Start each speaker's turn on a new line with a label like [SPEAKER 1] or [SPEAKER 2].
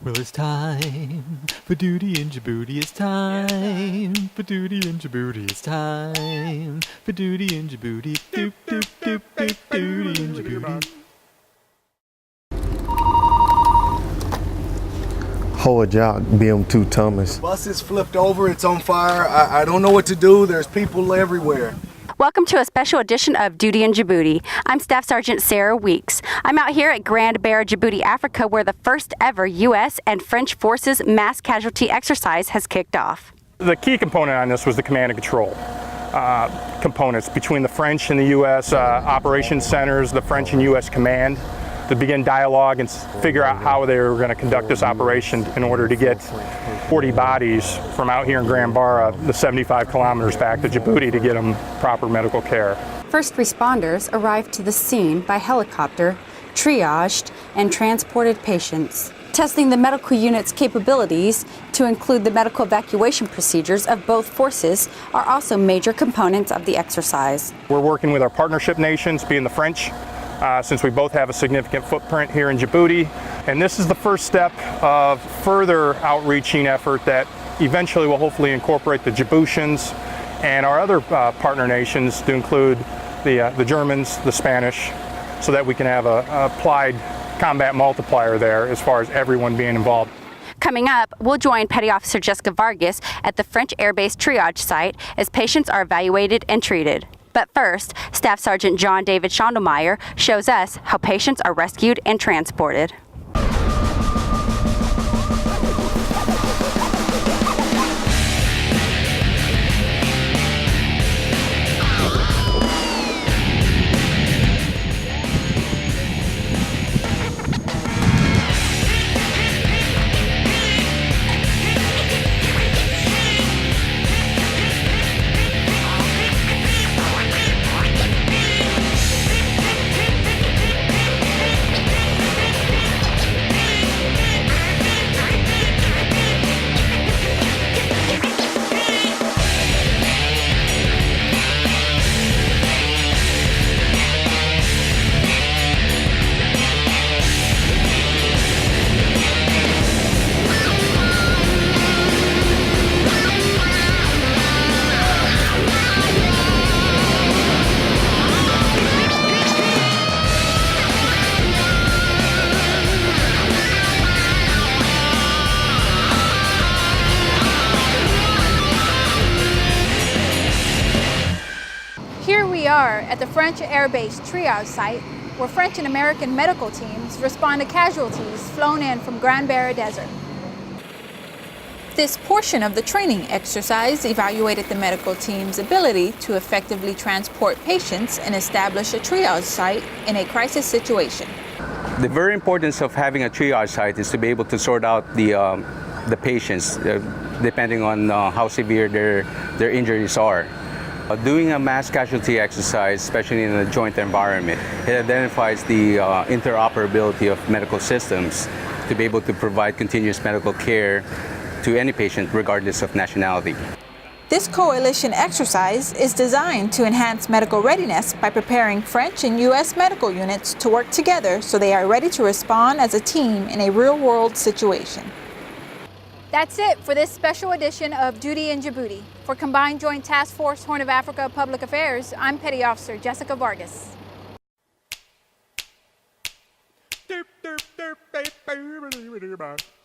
[SPEAKER 1] Well, it's time for duty in Djibouti. It's time for duty in Djibouti. It's time for duty in Djibouti. Doop, doop, doop, doop, duty in Djibouti.
[SPEAKER 2] Hold job, BM2 Thomas.
[SPEAKER 3] Bus is flipped over, it's on fire. I don't know what to do. There's people everywhere.
[SPEAKER 4] Welcome to a special edition of Duty in Djibouti. I'm Staff Sergeant Sarah Weeks. I'm out here at Grand Bear, Djibouti, Africa, where the first ever U.S. and French forces mass casualty exercise has kicked off.
[SPEAKER 5] The key component on this was the command and control components between the French and the U.S. Operations centers, the French and U.S. command, to begin dialogue and figure out how they were going to conduct this operation in order to get 40 bodies from out here in Grand Barra, the 75 kilometers back to Djibouti, to get them proper medical care.
[SPEAKER 4] First responders arrived to the scene by helicopter, triaged, and transported patients. Testing the medical unit's capabilities to include the medical evacuation procedures of both forces are also major components of the exercise.
[SPEAKER 5] We're working with our partnership nations, being the French, since we both have a significant footprint here in Djibouti. And this is the first step of further outreaching effort that eventually will hopefully incorporate the Djiboutians and our other partner nations, to include the Germans, the Spanish, so that we can have a applied combat multiplier there as far as everyone being involved.
[SPEAKER 4] Coming up, we'll join Petty Officer Jessica Vargas at the French Air Base triage site as patients are evaluated and treated. But first, Staff Sergeant John David Schondelmeyer shows us how patients are rescued and transported.
[SPEAKER 6] Here we are at the French Air Base triage site, where French and American medical teams respond to casualties flown in from Grand Bear Desert. This portion of the training exercise evaluated the medical team's ability to effectively transport patients and establish a triage site in a crisis situation.
[SPEAKER 7] The very importance of having a triage site is to be able to sort out the patients depending on how severe their injuries are. Doing a mass casualty exercise, especially in a joint environment, it identifies the interoperability of medical systems to be able to provide continuous medical care to any patient regardless of nationality.
[SPEAKER 6] This coalition exercise is designed to enhance medical readiness by preparing French and U.S. medical units to work together so they are ready to respond as a team in a real-world situation. That's it for this special edition of Duty in Djibouti. For Combined Joint Task Force Horn of Africa Public Affairs, I'm Petty Officer Jessica Vargas.
[SPEAKER 1] Doop, doop, doop, doop, doop, doop, doop.